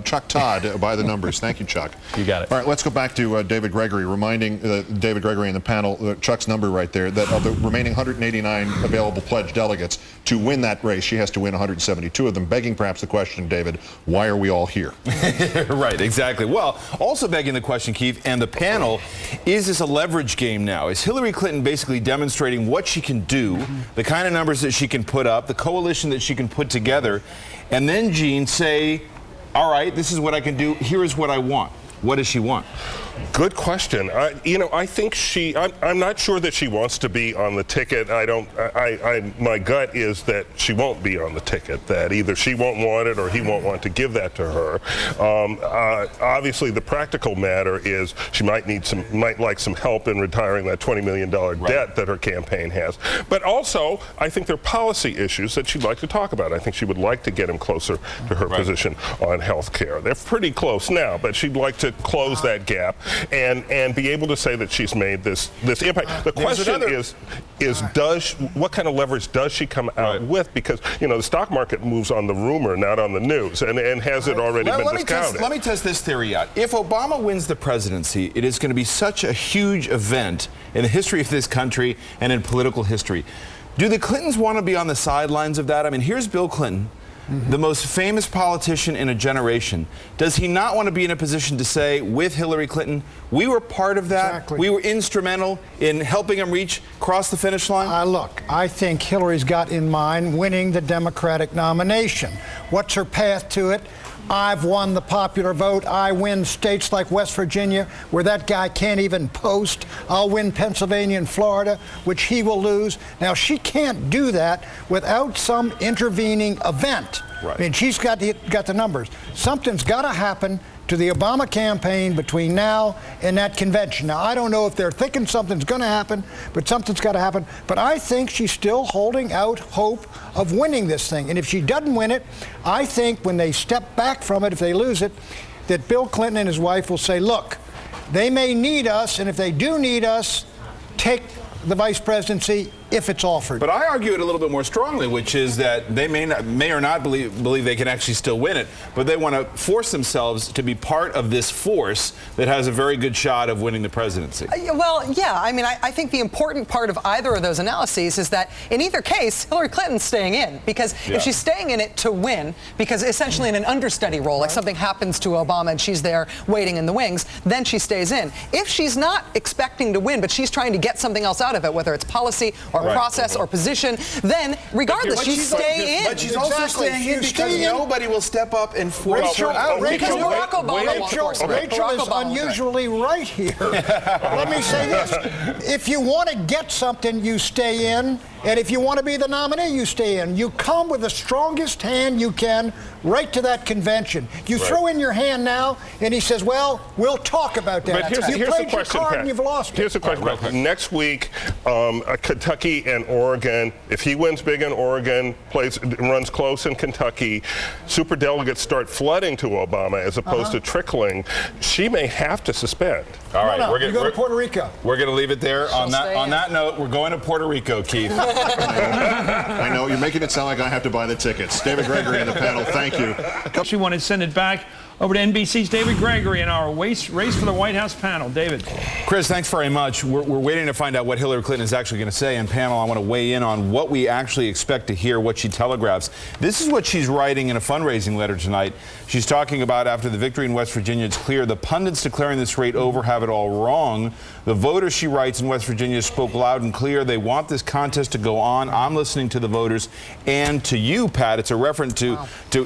Chuck Todd by the numbers. Thank you, Chuck. You got it. All right, let's go back to David Gregory, reminding David Gregory and the panel, Chuck's number right there, that of the remaining 189 available pledged delegates, to win that race, she has to win 172 of them, begging perhaps the question, David, why are we all here? Right, exactly. Well, also begging the question, Keith, and the panel, is this a leverage game now? Is Hillary Clinton basically demonstrating what she can do, the kind of numbers that she can put up, the coalition that she can put together, and then, Gene, say, all right, this is what I can do. Here is what I want. What does she want? Good question. I think I'm not sure that she wants to be on the ticket. My gut is that she won't be on the ticket, that either she won't want it or he won't want to give that to her. Obviously, the practical matter is she might like some help in retiring that $20 million debt that her campaign has. But also, I think there are policy issues that she'd like to talk about. I think she would like to get him closer to her position on health care. They're pretty close now, but she'd like to close that gap and be able to say that she's made this impact. The question is what kind of leverage does she come out with? Because the stock market moves on the rumor, not on the news, and has it already been discounted? Let me test this theory out. If Obama wins the presidency, it is going to be such a huge event in the history of this country and in political history. Do the Clintons want to be on the sidelines of that? I mean, here's Bill Clinton, the most famous politician in a generation. Does he not want to be in a position to say, with Hillary Clinton, we were part of that, Exactly. We were instrumental in helping him cross the finish line? Look, I think Hillary's got in mind winning the Democratic nomination. What's her path to it? I've won the popular vote. I win states like West Virginia, where that guy can't even post. I'll win Pennsylvania and Florida, which he will lose. Now, she can't do that without some intervening event. Right. I mean, she's got the numbers. Something's got to happen to the Obama campaign between now and that convention. Now, I don't know if they're thinking something's going to happen, but something's got to happen. But I think she's still holding out hope of winning this thing. And if she doesn't win it, I think when they step back from it, if they lose it, that Bill Clinton and his wife will say, look, they may need us, and if they do need us, take the vice presidency if it's offered. But I argue it a little bit more strongly, which is that they may or not believe they can actually still win it, but they want to force themselves to be part of this force that has a very good shot of winning the presidency. Well, yeah. I mean, I think the important part of either of those analyses is that in either case, Hillary Clinton's staying in, because if she's staying in it to win, because essentially in an understudy role, like something happens to Obama and she's there waiting in the wings, then she stays in. If she's not expecting to win, but she's trying to get something else out of it, whether it's policy or process or position, then regardless, she's staying in. But she's also staying in because nobody will step up and force her out. Because Barack Obama Rachel is unusually right here. Let me say this. If you want to get something, you stay in. And if you want to be the nominee, you stay in. You come with the strongest hand you can right to that convention. You throw in your hand now, and he says, well, we'll talk about that. But here's you played the your question, card Pat. and you've lost it. Here's the question. Next week, Kentucky and Oregon, if he wins big in Oregon, runs close in Kentucky, superdelegates start flooding to Obama as opposed to trickling, she may have to suspend. All right, we're going to go to Puerto Rico. We're going to leave it there. On that note, we're going to Puerto Rico, Keith. I know, you're making it sound like I have to buy the tickets. David Gregory and the panel, thank you. She wanted to send it back over to NBC's David Gregory in our race for the White House panel. David. Chris, thanks very much. We're waiting to find out what Hillary Clinton is actually going to say. And panel, I want to weigh in on what we actually expect to hear, what she telegraphs. This is what she's writing in a fundraising letter tonight. She's talking about after the victory in West Virginia, it's clear the pundits declaring this rate over have it all wrong. The voters, she writes, in West Virginia spoke loud and clear. They want this contest to go on. I'm listening to the voters and to you, Pat. It's a reference to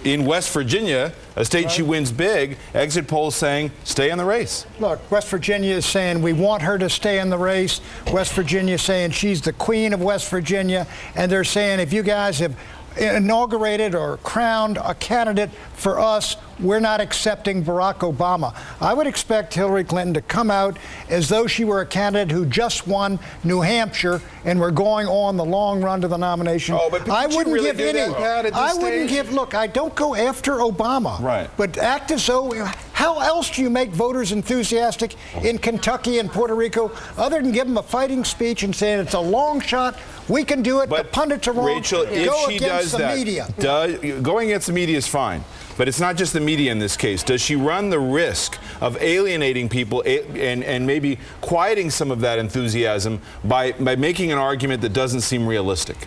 in West Virginia, a state she wins big, exit polls saying stay in the race. Look, West Virginia is saying we want her to stay in the race. West Virginia is saying she's the queen of West Virginia. And they're saying if you guys have inaugurated or crowned a candidate for us, we're not accepting Barack Obama. I would expect Hillary Clinton to come out as though she were a candidate who just won New Hampshire and we're going on the long run to the nomination. Oh, but I wouldn't really give any. I wouldn't give. Look, I don't go after Obama. Right. But act as though. How else do you make voters enthusiastic in Kentucky and Puerto Rico other than give them a fighting speech and saying it's a long shot? We can do it. But the pundits are wrong. Rachel, if go she against does the that, media. going against the media is fine. but it's not just the media in this case. Does she run the risk of alienating people and maybe quieting some of that enthusiasm by making an argument that doesn't seem realistic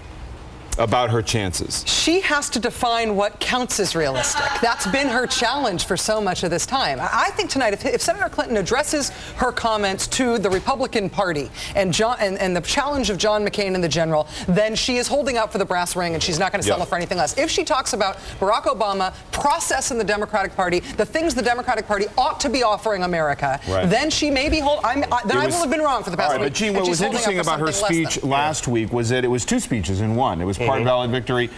about her chances? She has to define what counts as realistic. That's been her challenge for so much of this time. I think tonight, if Senator Clinton addresses her comments to the Republican Party and the challenge of John McCain and the general, then she is holding out for the brass ring and she's not going to settle for anything less. If she talks about Barack Obama, process in the Democratic Party, the things the Democratic Party ought to be offering America, then she may be I will have been wrong for the past week. But Gene, what was interesting about her speech last week was that it was two speeches in one. It was part valid victory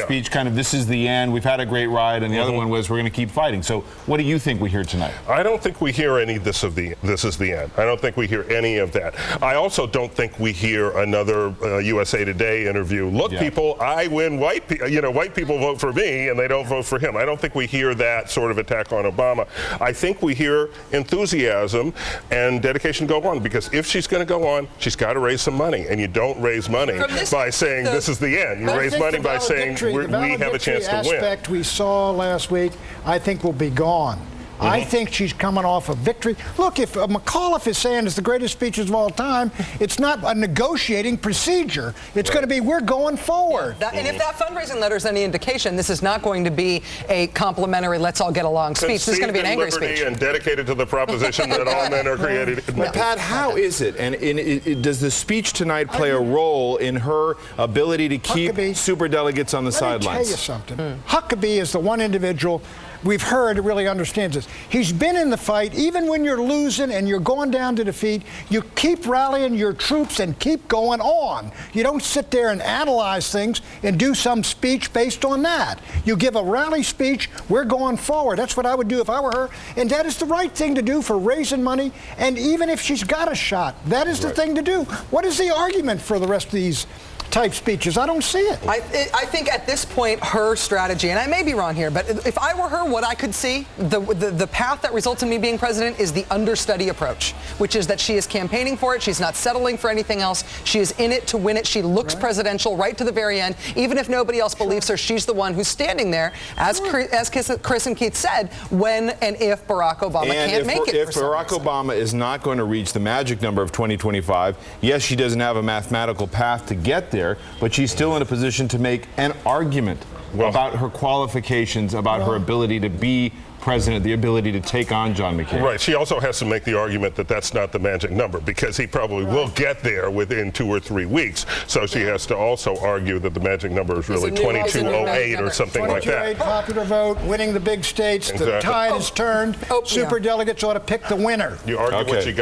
speech, kind of this is the end, we've had a great ride, and the other one was we're going to keep fighting. So what do you think we hear tonight? I don't think we hear any this is the end. I don't think we hear any of that. I also don't think we hear another USA Today interview. Look, people, I win white people. White people vote for me and they don't vote for him. I don't think we hear that sort of attack on Obama. I think we hear enthusiasm and dedication to go on, because if she's going to go on, she's got to raise some money, and you don't raise money by saying this is the end. You raise money by saying we have a chance to win. The aspect we saw last week, I think, will be gone. I think she's coming off a victory. Look, if McAuliffe is saying it's the greatest speeches of all time, it's not a negotiating procedure. It's going to be, we're going forward. And if that fundraising letter is any indication, this is not going to be a complimentary, let's all get along speech. This is going to be an angry speech. And dedicated to the proposition that all men are created. But Pat, how is it? And does the speech tonight play a role in her ability to keep superdelegates on the sidelines? Let me tell you something. Huckabee is the one individual we've heard who really understands this. He's been in the fight. Even when you're losing and you're going down to defeat, you keep rallying your troops and keep going on. You don't sit there and analyze things and do some speech based on that. You give a rally speech, we're going forward. That's what I would do if I were her. And that is the right thing to do for raising money. And even if she's got a shot, that is the thing to do. What is the argument for the rest of these type speeches? I don't see it. I think at this point her strategy, and I may be wrong here, but if I were her, what I could see, the path that results in me being president is the understudy approach, which is that she is campaigning for it. She's not settling for anything else. She is in it to win it. She looks presidential right to the very end. Even if nobody else believes her, she's the one who's standing there, as Chris and Keith said, when and if Barack Obama can't make it. If Barack Obama is not going to reach the magic number of 2025, yes, she doesn't have a mathematical path to get there, but she's still in a position to make an argument about her qualifications, about her ability to be president, the ability to take on John McCain. Right. She also has to make the argument that that's not the magic number, because he probably will get there within 2 or 3 weeks. So she has to also argue that the magic number is really 2208 or something like that. 2208 popular vote, winning the big states. The tide is turned. Superdelegates ought to pick the winner. You argue what you got.